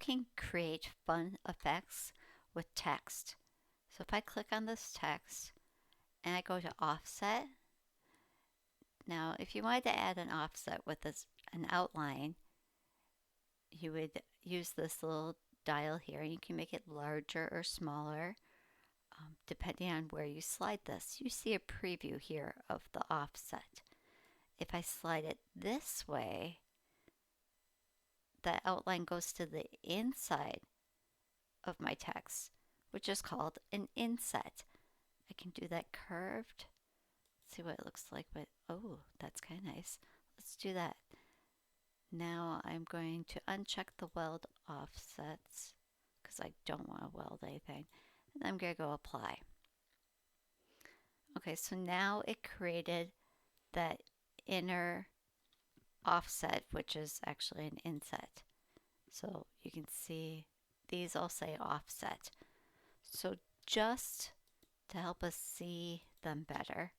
can create fun effects with text. So if I click on this text and I go to offset, now if you wanted to add an offset with an outline, you would use this little dial here, and you can make it larger or smaller depending on where you slide this. You see a preview here of the offset. If I slide it this way, the outline goes to the inside of my text, which is called an inset. I can do that curved. See what it looks like, but oh, that's kind of nice. Let's do that. Now I'm going to uncheck the weld offsets because I don't want to weld anything. And I'm going to go apply. Okay, so now it created that inner offset, which is actually an inset. So you can see these all say offset. So just to help us see them better,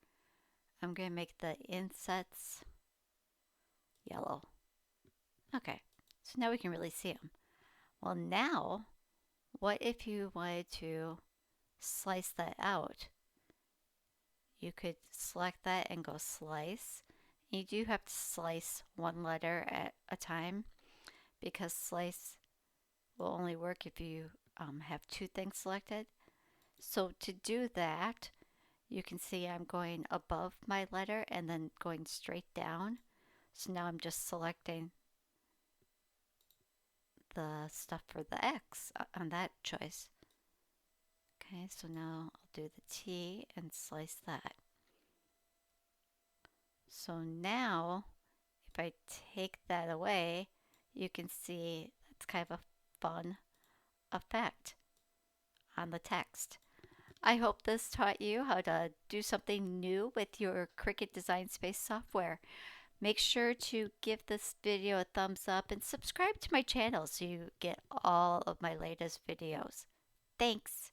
I'm going to make the insets yellow. Okay, so now we can really see them. Well, now, what if you wanted to slice that out? You could select that and go slice. You do have to slice one letter at a time because slice will only work if you have two things selected. So to do that, you can see I'm going above my letter and then going straight down. So now I'm just selecting the stuff for the X on that choice. Okay, so now I'll do the T and slice that. So now, if I take that away, you can see that's kind of a fun effect on the text. I hope this taught you how to do something new with your Cricut Design Space software. Make sure to give this video a thumbs up and subscribe to my channel so you get all of my latest videos. Thanks!